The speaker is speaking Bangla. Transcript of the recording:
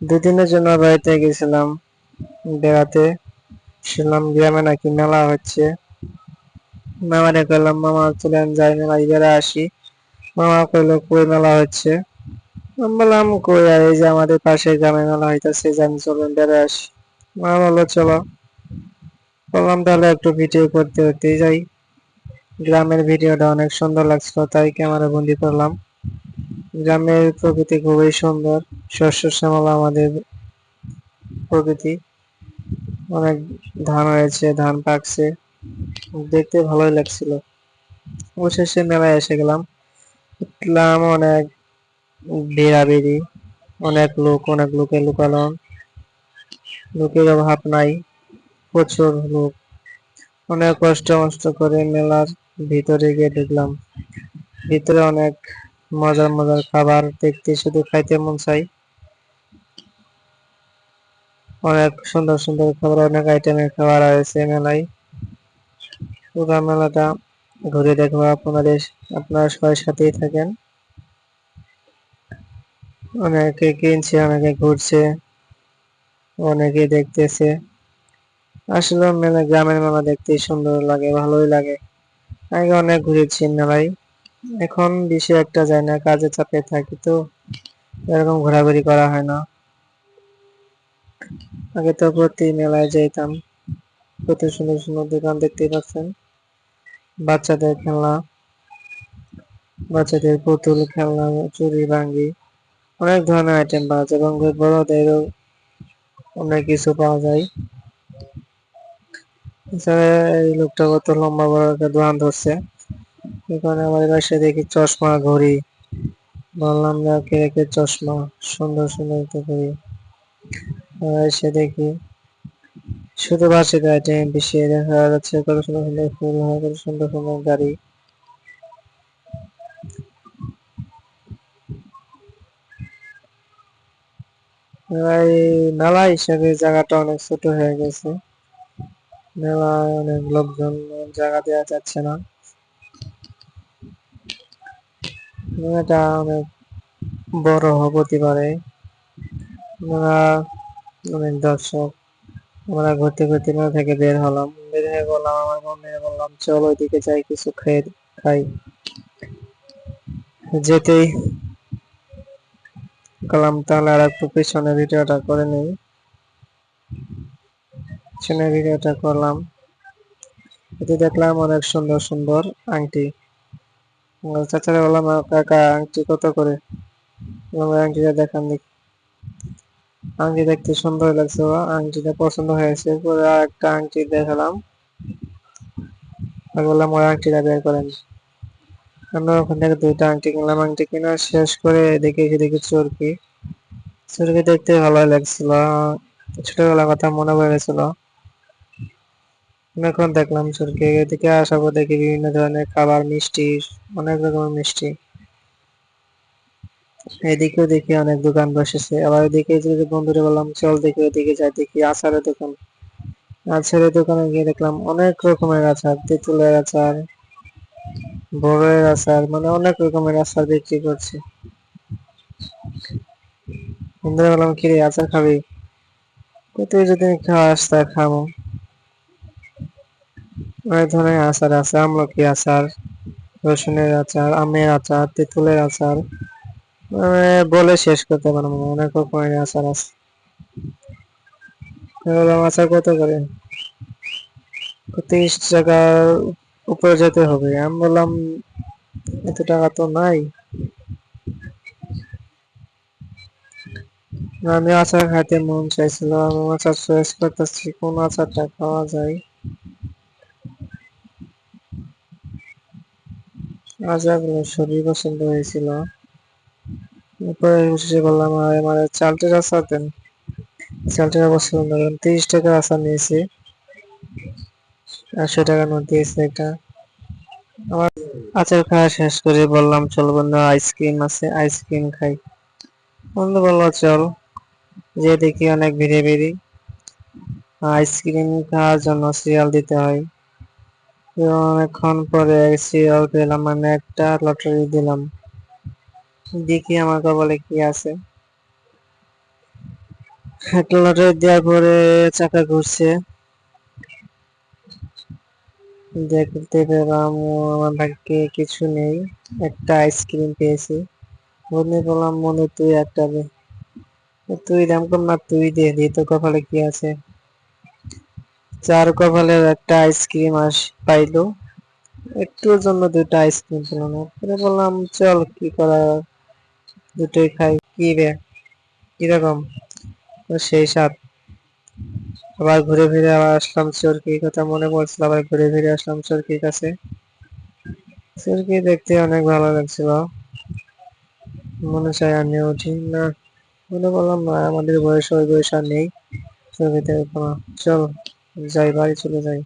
দুদিনের জন্য বাড়িতে গেছিলাম বেড়াতে। শুনলাম গ্রামে নাকি মেলা হচ্ছে। মামারে কইলাম, মামা চলেন যাই মেলায় বেড়া আসি। মামা কইলো কই মেলা হচ্ছে? আমি বললাম কই আর, এই যে আমাদের পাশে গ্রামে মেলা হইতাছে, যান চলেন বেড়া আসি। মামা বললো চলো। বললাম তাহলে একটু ভিডিও করতে করতেই যাই। গ্রামের ভিডিওটা অনেক সুন্দর লাগছিল, তাই ক্যামেরা বন্দি করলাম। গ্রামের প্রকৃতি খুবই সুন্দর, শস্য শ্যামলা আমাদের প্রকৃতি। অনেক ধান হয়েছে, ধান পাকছে, দেখতে ভালোই লাগছিল। অবশেষে মেলায় এসে গেলাম। দেখলাম অনেক ভিড়াভিড়ি, অনেক লোক, অনেক লোকের লোকালন, লোকের অভাব নাই, প্রচুর লোক। অনেক কষ্ট মষ্ট করে মেলার ভিতরে গিয়ে ঢুকলাম। ভিতরে অনেক মজার মজার খাবার, দেখতে শুধু খাইতে মন চাই। অনেক সুন্দর সুন্দর খাবার, অনেক আইটেমের খাবার আছে মেলায়। পুরো মেলাটা ঘুরে দেখবো আপনারা সবাই সাথেই থাকেন। অনেকে কিনছে, অনেকে ঘুরছে, অনেকে দেখতেছে। আসলে মেলা, গ্রামের মেলা দেখতে সুন্দর লাগে, ভালোই লাগে। আগে অনেক ঘুরেছি মেলায়, এখন বেশি একটা যায় না, কাজে চাপে থাকি তো এরকম ঘোরাঘুরি করা হয় না। আগে তো প্রতি মেলায় যেতাম। কত সুন্দর সুন্দর দোকান দেখতেই পাচ্ছেন। বাচ্চাদের খেলনা, বাচ্চাদের পুতুল খেলনা, চুরি ভাঙ্গি, অনেক ধরনের আইটেম পাওয়া যায় এবং বড়দেরও অনেক কিছু পাওয়া যায়। এছাড়া এই লোকটা কত লম্বা বড় একটা দোকান ধরছে। এখানে আমাদের পাশে দেখি চশমা, ঘড়ি। বললাম যে কে কে চশমা, সুন্দর সুন্দর তো ঘড়ি। এসে দেখি শুধু বার্ষিক আইটেম বেশি দেখা যাচ্ছে। কত সুন্দর সুন্দর ফুল, কত সুন্দর সুন্দর গাড়ি। এই মেলা হিসাবে জায়গাটা অনেক ছোট হয়ে গেছে। মেলায় অনেক লোকজন, জায়গা দেওয়া যাচ্ছে না। মেলাটা অনেক বড় হতে পারে। মেলা, অনেক দর্শক। আমরা ঘুরতে ঘুরতে মেলা থেকে বের হলাম, বের হয়ে বললাম আমার বন্ধুকে, বললাম চল ওইদিকে যাই, কিছু খেয়ে খাই। যেতেই গেলাম, তাহলে আর একটু পিছনে ভিডিওটা করে নেই। পিছনে ভিডিওটা করলাম, এতে দেখলাম অনেক সুন্দর সুন্দর আংটি। চাচারা বললাম কাকা আংটি কত করে? আংটিটা দেখান দেখি। আংটি দেখতে সুন্দর লাগছে, আংটিটা পছন্দ হয়েছে, পরে আর একটা আংটি দেখালাম। বললাম ওই আংটিটা বের করেন। আমরা ওখান থেকে দুইটা আংটি কিনলাম। আংটি কেনা শেষ করে দেখি চরকি। চরকি দেখতে ভালোই লাগছিল, ছোটবেলার কথা মনে পড়ে গেছিল। অনেকক্ষণ দেখলাম চরকি। এদিকে আসার পর দেখি বিভিন্ন ধরনের খাবার, মিষ্টি, অনেক রকমের মিষ্টি। এদিকেও দেখি অনেক দোকান বসেছে। আবার এদিকে যদি বন্ধুরা বললাম চল দেখি ওদিকে যাই, দেখি আচারের দোকান। আচারের দোকানে গিয়ে দেখলাম অনেক রকমের আচার, তেঁতুলের আচার, বড়ের আচার, মানে অনেক রকমের আচার বিক্রি করছে। বন্ধুরা বললাম কিরে আচার খাবি? তুই যদি খাস তা খাবো। অনেক ধরনের আচার আছে, আমলকি আচার, রসুনের আচার, আমের আচার, তেঁতুলের আচার, মানে বলে শেষ করতে পারবো না, অনেক রকমের আচার আছে। বললাম আচার কত করে? 30 টাকার উপরে যেতে হবে। আমি বললাম এত টাকা তো নাই। আমি আচার খাইতে মন চাইছিল, আমি আচার চয়েস করতেছি কোন আচারটা খাওয়া যায়। আচারগুলো সবই পছন্দ হয়েছিল। এরপরে শেষে বললাম আমার চালটের আচার দেন। চালটের পছন্দ করেন। 30 টাকার আচার নিয়েছি, 80 টাকা নোট দিয়েছে একটা। আমার আচার খাওয়া শেষ করে বললাম চল বন্ধু, আইসক্রিম আছে, আইসক্রিম খাই। বন্ধু বললো চল। যে দেখি অনেক ভিড়ে ভিড়ি, আইসক্রিম খাওয়ার জন্য সিরিয়াল দিতে হয়। অনেকক্ষণ পরে সিরিয়াল পেলাম, মানে একটা লটারি দিলাম, দেখি আমার কপালে কি আছে। একটা লটারি দেওয়ার পরে চাকা ঘুরছে, দেখতে পেলাম আমার ভাগ্যে কিছু নেই, একটা আইসক্রিম পেয়েছি। মনে করলাম মনে তুই একটা দে, তুই দাম কম না, তুই দে দি তো কপালে কি আছে। চার কপালের একটা আইসক্রিম পাইলো, একটুর জন্য দুইটা আইসক্রিম পেল না, পরে বললাম চল কি করা, দুটোই খাই। কি রে, কিরকম? তো সেই স্বাদ। আবার ঘুরে ফিরে আবার আসলাম চরকির কথা মনে পড়ছিল, আবার ঘুরে ফিরে আসলাম চরকির কাছে। চরকি দেখতে অনেক ভালো লাগছিল, মনে চাই আর নিয়ে উঠি না, মনে বললাম না আমাদের বয়স ওই বয়স আর নেই চরকিতে উঠবো না, চল যাই বাড়ি চলে যাই।